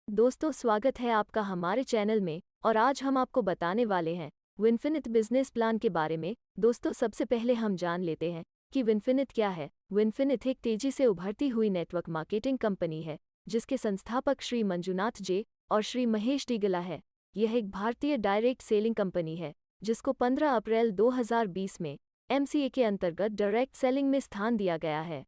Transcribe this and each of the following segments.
दोस्तों, स्वागत है आपका हमारे चैनल में। और आज हम आपको बताने वाले हैं विनफिनिट बिजनेस प्लान के बारे में। दोस्तों, सबसे पहले हम जान लेते हैं कि विनफिनिट क्या है। विनफिनिट एक तेजी से उभरती हुई नेटवर्क मार्केटिंग कंपनी है जिसके संस्थापक श्री मंजुनाथ जे और श्री महेश डिगला है। यह एक भारतीय डायरेक्ट सेलिंग कंपनी है जिसको 15 अप्रैल 2020 में MCA के अंतर्गत डायरेक्ट सेलिंग में स्थान दिया गया है।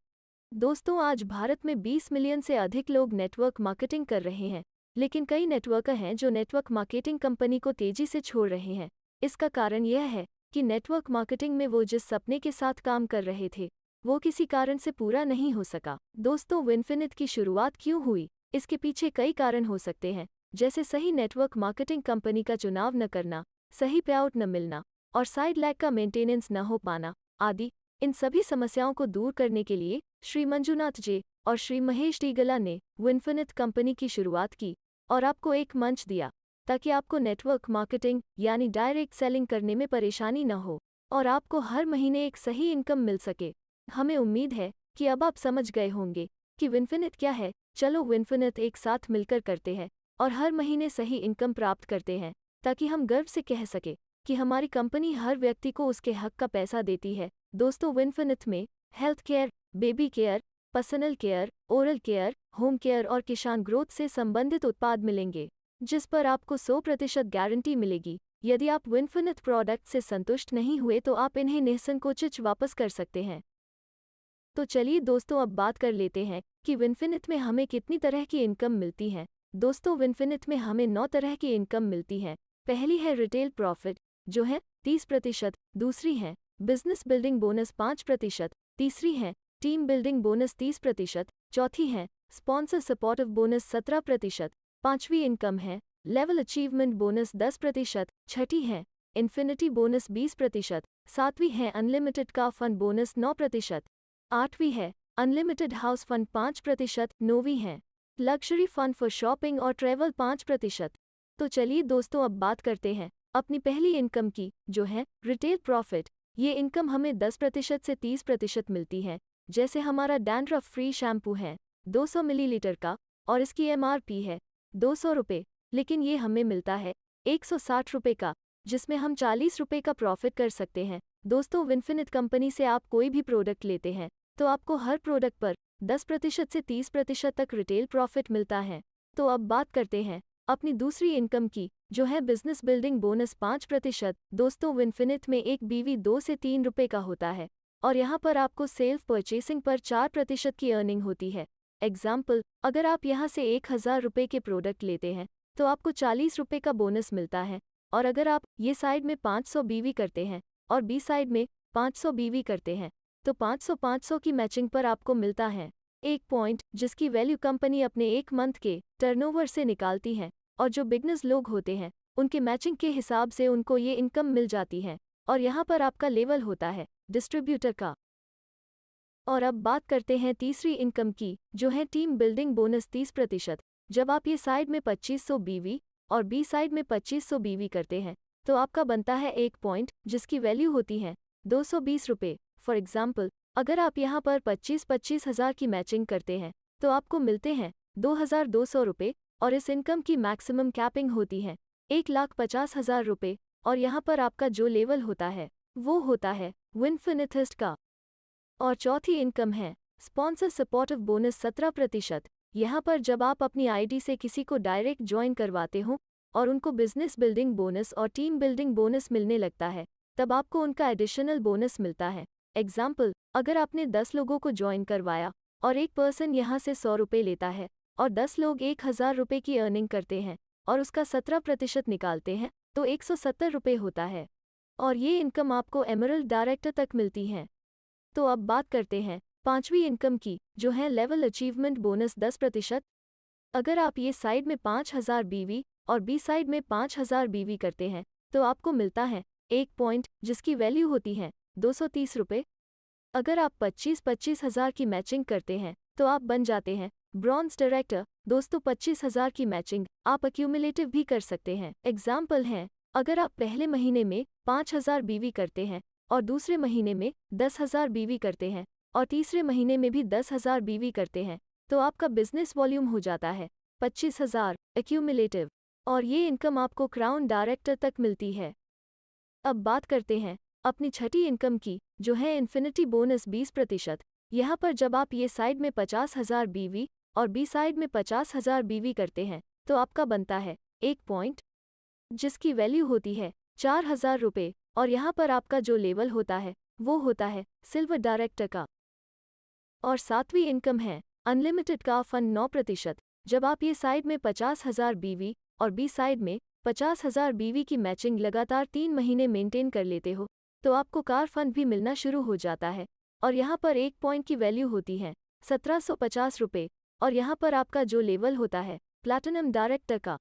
दोस्तों, आज भारत में 20 मिलियन से अधिक लोग नेटवर्क मार्केटिंग कर रहे हैं, लेकिन कई नेटवर्कर हैं जो नेटवर्क मार्केटिंग कंपनी को तेजी से छोड़ रहे हैं। इसका कारण यह है कि नेटवर्क मार्केटिंग में वो जिस सपने के साथ काम कर रहे थे वो किसी कारण से पूरा नहीं हो सका। दोस्तों, विनफिनिट की शुरुआत क्यों हुई? इसके पीछे कई कारण हो सकते हैं, जैसे सही नेटवर्क मार्केटिंग कंपनी का चुनाव न करना, सही पेआउट न मिलना और साइड लैग का मेंटेनेंस न हो पाना आदि। इन सभी समस्याओं को दूर करने के लिए श्री मंजुनाथ जे और श्री महेश डिगला ने विनफिनिट कंपनी की शुरुआत की और आपको एक मंच दिया ताकि आपको नेटवर्क मार्केटिंग यानी डायरेक्ट सेलिंग करने में परेशानी न हो और आपको हर महीने एक सही इनकम मिल सके। हमें उम्मीद है कि अब आप समझ गए होंगे कि विनफिनिट क्या है। चलो विनफिनिट एक साथ मिलकर करते हैं और हर महीने सही इनकम प्राप्त करते हैं ताकि हम गर्व से कह सके कि हमारी कंपनी हर व्यक्ति को उसके हक का पैसा देती है। दोस्तों, विनफिनिट में health care, baby care, personal care, oral care, home care और किसान ग्रोथ से संबंधित उत्पाद मिलेंगे जिस पर आपको 100% गारंटी मिलेगी। यदि आप विनफिनिट प्रोडक्ट से संतुष्ट नहीं हुए तो आप इन्हें निःसंकोच वापस कर सकते हैं। तो चलिए दोस्तों, अब बात कर लेते हैं कि विनफिनिट में हमें कितनी तरह की इनकम मिलती है। दोस्तों, विनफिनिट में हमें 9 तरह की इनकम मिलती है। पहली है रिटेल प्रॉफिट जो है 30%, दूसरी है बिजनेस बिल्डिंग बोनस 5%, तीसरी है टीम बिल्डिंग बोनस 30%, चौथी है स्पॉन्सर सपोर्टिव बोनस 17%, पांचवी इनकम है लेवल अचीवमेंट बोनस 10%, छठी है इन्फिनिटी बोनस 20%, सातवीं है अनलिमिटेड कार फंड बोनस 9%, आठवीं है अनलिमिटेड हाउस फंड 5%, नौवीं है लग्जरी फंड फॉर शॉपिंग और ट्रैवल 5%। तो चलिए दोस्तों, अब बात करते हैं अपनी पहली इनकम की जो है रिटेल प्रॉफिट। ये इनकम हमें 10% से 30% मिलती है। जैसे हमारा डैंड्रफ फ्री शैम्पू है 200 मिलीलीटर का और इसकी MRP है 200 रुपये, लेकिन ये हमें मिलता है 160 रुपये का, जिसमें हम 40 रुपये का प्रॉफिट कर सकते हैं। दोस्तों, विनफिनिट कंपनी से आप कोई भी प्रोडक्ट लेते हैं तो आपको हर प्रोडक्ट पर 10% से 30% तक रिटेल प्रॉफिट मिलता है। तो अब बात करते हैं अपनी दूसरी इनकम की जो है बिजनेस बिल्डिंग बोनस 5%। दोस्तों, विनफिनिट में एक BV 2 से 3 रुपये का होता है और यहाँ पर आपको सेल्फ परचेसिंग पर 4% की अर्निंग होती है। एग्जाम्पल, अगर आप यहाँ से 1000 रुपये के प्रोडक्ट लेते हैं तो आपको 40 रुपये का बोनस मिलता है। और अगर आप ये साइड में 500 BV करते हैं और बी साइड में 500 BV करते हैं तो 500-500 की मैचिंग पर आपको मिलता है 1 पॉइंट, जिसकी वैल्यू कंपनी अपने एक मंथ के टर्नओवर से निकालती है। और जो बिगनर्स लोग होते हैं उनके मैचिंग के हिसाब से उनको ये इनकम मिल जाती है। और यहाँ पर आपका लेवल होता है डिस्ट्रीब्यूटर का। और अब बात करते हैं तीसरी इनकम की जो है टीम बिल्डिंग बोनस 30%। जब आप ये साइड में 2500 BV और बी साइड में 2500 BV करते हैं तो आपका बनता है 1 पॉइंट, जिसकी वैल्यू होती है 220 रुपये। फॉर एग्जाम्पल, अगर आप यहाँ पर 25 हज़ार की मैचिंग करते हैं तो आपको मिलते हैं 2200 रुपये और इस इनकम की मैक्सिमम कैपिंग होती है 1,50,000 रुपये। और यहाँ पर आपका जो लेवल होता है वो होता है विनफिनिथिस्ट का। और चौथी इनकम है स्पॉन्सर सपोर्टिव बोनस 17%। यहाँ पर जब आप अपनी ID से किसी को डायरेक्ट ज्वाइन करवाते हो और उनको बिजनेस बिल्डिंग बोनस और टीम बिल्डिंग बोनस मिलने लगता है तब आपको उनका एडिशनल बोनस मिलता है। एग्जाम्पल, अगर आपने 10 लोगों को ज्वाइन करवाया और एक पर्सन यहाँ से 100 रुपये लेता है और 10 लोग 1000 रुपये की अर्निंग करते हैं और उसका 17% निकालते हैं तो 170 रुपये होता है। और ये इनकम आपको एमरल्ड डायरेक्टर तक मिलती है। तो अब बात करते हैं पांचवी इनकम की जो है लेवल अचीवमेंट बोनस 10%। अगर आप ये साइड में 5000 BV और बी साइड में 5000 BV करते हैं तो आपको मिलता है 1 पॉइंट, जिसकी वैल्यू होती है 230 रुपये। अगर आप 25 हज़ार की मैचिंग करते हैं तो आप बन जाते हैं ब्रॉन्ज डायरेक्टर। दोस्तों, 25,000 की मैचिंग आप एक्यूमुलेटिव भी कर सकते हैं। एग्जाम्पल हैं, अगर आप पहले महीने में 5000 BV करते हैं और दूसरे महीने में 10,000 BV करते हैं और तीसरे महीने में भी 10,000 BV करते हैं तो आपका बिजनेस वॉल्यूम हो जाता है 25,000 एक्यूमुलेटिव, और ये इनकम आपको क्राउन डायरेक्टर तक मिलती है। अब बात करते हैं अपनी छठी इनकम की, जो है इन्फिनिटी बोनस 20%। यहाँ पर जब आप ये साइड में 50,000 बीवी और बी साइड में 50,000 बीवी करते हैं तो आपका बनता है 1 पॉइंट, जिसकी वैल्यू होती है 4,000 रुपये, और यहाँ पर आपका जो लेवल होता है वो होता है सिल्वर डायरेक्टर का। और सातवीं इनकम है अनलिमिटेड का फंड 9%। जब आप ये साइड में 50,000 बीवी और बी साइड में 50,000 बीवी की मैचिंग लगातार 3 महीने मेंटेन कर लेते हो तो आपको कार फंड भी मिलना शुरू हो जाता है, और यहाँ पर 1 पॉइंट की वैल्यू होती है 1750 रुपये, और यहाँ पर आपका जो लेवल होता है प्लैटिनम डायरेक्टर का।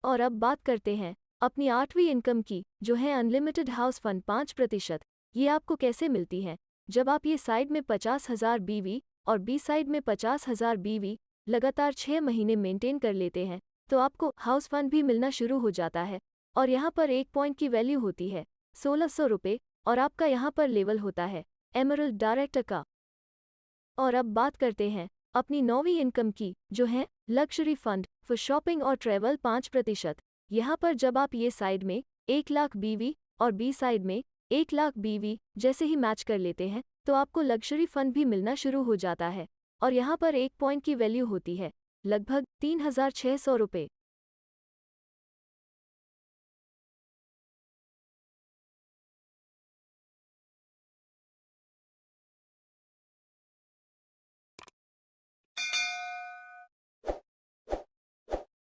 और अब बात करते हैं अपनी आठवीं इनकम की, जो है अनलिमिटेड हाउस फंड 5%। ये आपको कैसे मिलती है? जब आप ये साइड में 50,000 बीवी और बी साइड में 50,000 बीवी लगातार 6 महीने मेंटेन कर लेते हैं तो आपको हाउस फंड भी मिलना शुरू हो जाता है, और यहाँ पर 1 पॉइंट की वैल्यू होती है 1600 रुपये, और आपका यहाँ पर लेवल होता है एमरल्ड डायरेक्टर का। और अब बात करते हैं अपनी नौवीं इनकम की, जो है लग्जरी फंड फॉर शॉपिंग और ट्रैवल 5%। यहाँ पर जब आप ये साइड में 1 लाख बीवी और बी साइड में 1 लाख बीवी जैसे ही मैच कर लेते हैं तो आपको लग्जरी फंड भी मिलना शुरू हो जाता है, और यहाँ पर 1 पॉइंट की वैल्यू होती है लगभग 3,600 रुपये।